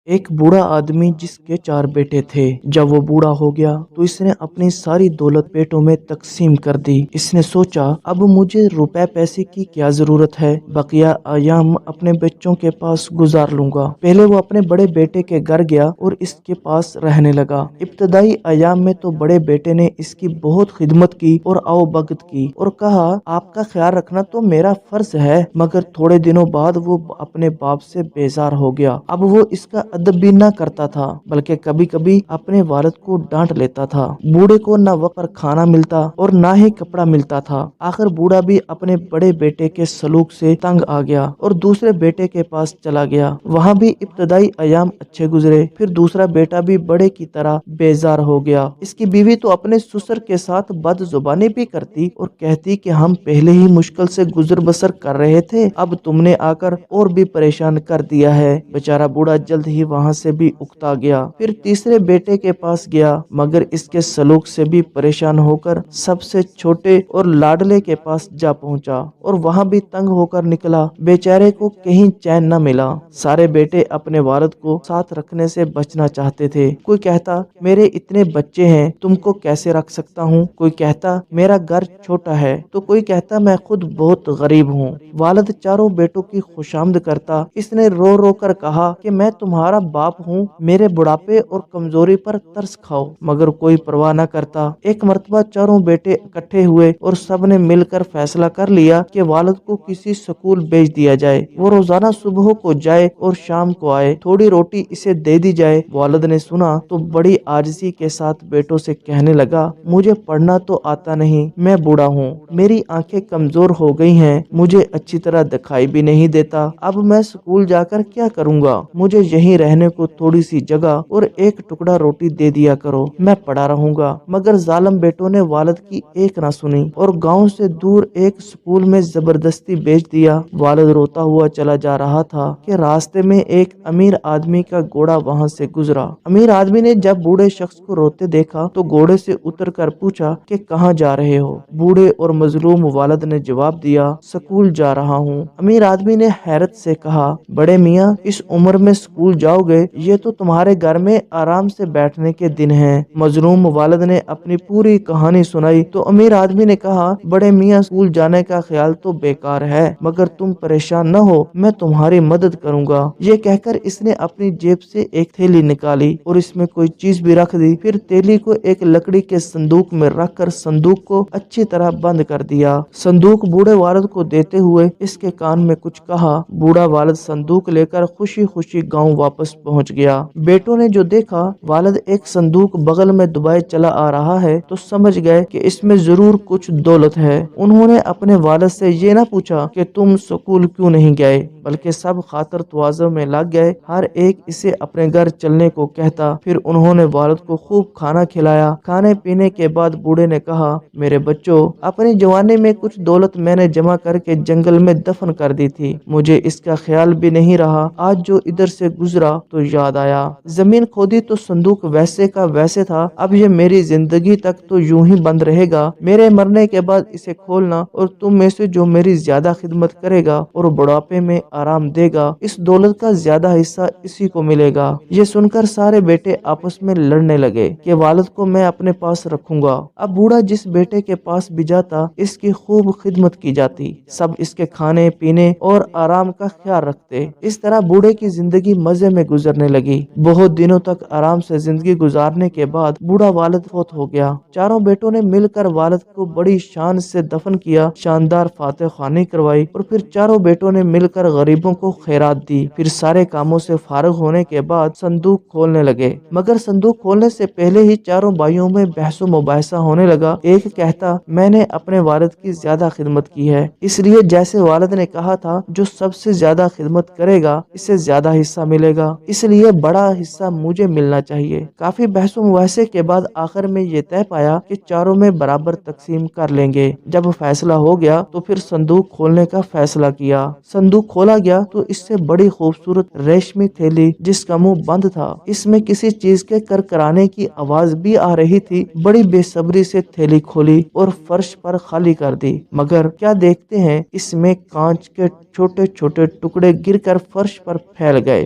ایک بوڑھا آدمی جس کے 4 بیٹے تھے۔ جب وہ بوڑھا ہو گیا تو اس نے اپنی ساری دولت بیٹوں میں تقسیم کر دی۔ اس نے سوچا اب مجھے روپے پیسے کی کیا ضرورت ہے، بقیہ ایام اپنے بچوں کے پاس گزار لوں گا۔ پہلے وہ اپنے بڑے بیٹے کے گھر گیا اور اس کے پاس رہنے لگا۔ ابتدائی ایام میں تو بڑے بیٹے نے اس کی بہت خدمت کی اور آؤ بھگت کی اور کہا آپ کا خیال رکھنا تو میرا فرض ہے، مگر تھوڑے دنوں بعد وہ اپنے باپ سے بیزار ہو گیا۔ اب وہ اس کا ادب بھی نہ کرتا تھا بلکہ کبھی کبھی اپنے والد کو ڈانٹ لیتا تھا۔ بوڑھے کو نہ وقت پر کھانا ملتا اور نہ ہی کپڑا ملتا تھا۔ آخر بوڑھا بھی اپنے بڑے بیٹے کے سلوک سے تنگ آ گیا اور دوسرے بیٹے کے پاس چلا گیا۔ وہاں بھی ابتدائی ایام اچھے گزرے، پھر دوسرا بیٹا بھی بڑے کی طرح بیزار ہو گیا۔ اس کی بیوی تو اپنے سسر کے ساتھ بد زبانی بھی کرتی اور کہتی کہ ہم پہلے ہی مشکل سے گزر بسر کر رہے تھے، اب تم نے آ کر اور بھی پریشان کر دیا ہے۔ بیچارہ بوڑھا جلد ہی وہاں سے بھی اکتا گیا۔ پھر تیسرے بیٹے کے پاس گیا، مگر اس کے سلوک سے بھی پریشان ہو کر سب سے چھوٹے اور لاڈلے کے پاس جا پہنچا اور وہاں بھی تنگ ہو کر نکلا۔ بیچارے کو کہیں چین نہ ملا۔ سارے بیٹے اپنے والد کو ساتھ رکھنے سے بچنا چاہتے تھے۔ کوئی کہتا میرے اتنے بچے ہیں، تم کو کیسے رکھ سکتا ہوں، کوئی کہتا میرا گھر چھوٹا ہے، تو کوئی کہتا میں خود بہت غریب ہوں۔ والد چاروں بیٹوں کی خوشامد کرتا۔ اس نے رو رو کر کہا کہ میں تمہارا باپ ہوں، میرے بڑھاپے اور کمزوری پر ترس کھاؤ، مگر کوئی پرواہ نہ کرتا۔ ایک مرتبہ چاروں بیٹے اکٹھے ہوئے اور سب نے مل کر فیصلہ کر لیا کہ والد کو کسی سکول بھیج دیا جائے، وہ روزانہ صبح کو جائے اور شام کو آئے، تھوڑی روٹی اسے دے دی جائے۔ والد نے سنا تو بڑی عاجزی کے ساتھ بیٹوں سے کہنے لگا مجھے پڑھنا تو آتا نہیں، میں بوڑھا ہوں، میری آنکھیں کمزور ہو گئی ہیں، مجھے اچھی طرح دکھائی بھی نہیں دیتا، اب میں سکول جا کر کیا کروں گا، مجھے یہیں رہنے کو تھوڑی سی جگہ اور ایک ٹکڑا روٹی دے دیا کرو، میں پڑھا رہوں گا۔ مگر ظالم بیٹوں نے والد کی ایک نہ سنی اور گاؤں سے دور ایک سکول میں زبردستی بھیج دیا۔ والد روتا ہوا چلا جا رہا تھا کہ راستے میں ایک امیر آدمی کا گھوڑا وہاں سے گزرا۔ امیر آدمی نے جب بوڑھے شخص کو روتے دیکھا تو گھوڑے سے اتر کر پوچھا کہ کہاں جا رہے ہو؟ بوڑھے اور مظلوم والد نے جواب دیا سکول جا رہا ہوں۔ امیر آدمی نے حیرت سے کہا بڑے میاں اس عمر میں سکول جاؤ گے، یہ تو تمہارے گھر میں آرام سے بیٹھنے کے دن ہیں۔ مظلوم والد نے اپنی پوری کہانی سنائی تو امیر آدمی نے کہا بڑے میاں سکول جانے کا خیال تو بیکار ہے، مگر تم پریشان نہ ہو، میں تمہاری مدد کروں گا۔ یہ کہہ کر اس نے اپنی جیب سے ایک تھیلی نکالی اور اس میں کوئی چیز بھی رکھ دی، پھر تھیلی کو ایک لکڑی کے صندوق میں رکھ کر صندوق کو اچھی طرح بند کر دیا۔ صندوق بوڑھے والد کو دیتے ہوئے اس کے کان میں کچھ کہا۔ بوڑھا والد صندوق لے کر خوشی خوشی گاؤں واپس پہنچ گیا۔ بیٹوں نے جو دیکھا والد ایک صندوق بغل میں دبائے چلا آ رہا ہے تو سمجھ گئے کہ اس میں ضرور کچھ دولت ہے۔ انہوں نے اپنے والد سے یہ نہ پوچھا کہ تم سکول کیوں نہیں گئے، بلکہ سب خاطر تواضع میں لگ گئے، ہر ایک اسے اپنے گھر چلنے کو کہتا۔ پھر انہوں نے والد کو خوب کھانا کھلایا۔ کھانے پینے کے بعد بوڑھے نے کہا میرے بچوں، اپنی جوانی میں کچھ دولت میں نے جمع کر کے جنگل میں دفن کر دی تھی، مجھے اس کا خیال بھی نہیں رہا، آج جو ادھر سے گزرا تو یاد آیا۔ زمین کھودی تو صندوق ویسے کا ویسے تھا، اب یہ میری زندگی تک تو یوں ہی بند رہے گا، میرے مرنے کے بعد اسے کھولنا اور تم میں سے جو میری زیادہ خدمت کرے گا اور بڑھاپے میں آرام دے گا، اس دولت کا زیادہ حصہ اسی کو ملے گا۔ یہ سن کر سارے بیٹے آپس میں لڑنے لگے کہ والد کو میں اپنے پاس رکھوں گا۔ اب بوڑھا جس بیٹے کے پاس بھی جاتا اس کی خوب خدمت کی جاتی، سب اس کے کھانے پینے اور آرام کا خیال رکھتے۔ اس طرح بوڑھے کی زندگی مزے میں گزرنے لگی۔ بہت دنوں تک آرام سے زندگی گزارنے کے بعد بوڑھا والد فوت ہو گیا۔ چاروں بیٹوں نے مل کر والد کو بڑی شان سے دفن کیا، شاندار فاتح خوانی کروائی اور پھر چاروں بیٹوں نے مل کر غریبوں کو خیرات دی۔ پھر سارے کاموں سے فارغ ہونے کے بعد صندوق کھولنے لگے، مگر صندوق کھولنے سے پہلے ہی چاروں بھائیوں میں بحث و مباحثہ ہونے لگا۔ ایک کہتا میں نے اپنے والد کی زیادہ خدمت کی ہے، اس لیے جیسے والد نے کہا تھا جو سب سے زیادہ خدمت کرے گا اسے زیادہ حصہ ملے گا، اس لیے بڑا حصہ مجھے ملنا چاہیے۔ کافی بحث و مباحثے کے بعد آخر میں یہ طے پایا کہ چاروں میں برابر تقسیم کر لیں گے۔ جب فیصلہ ہو گیا تو پھر صندوق کھولنے کا فیصلہ کیا۔ صندوق کھولا گیا تو اس سے بڑی خوبصورت ریشمی تھیلی جس کا منہ بند تھا، اس میں کسی چیز کے کرکرانے کی آواز بھی آ رہی تھی۔ بڑی بے صبری سے تھیلی کھولی اور فرش پر خالی کر دی، مگر کیا دیکھتے ہیں اس میں کانچ کے چھوٹے چھوٹے ٹکڑے گر کر فرش پر پھیل گئے۔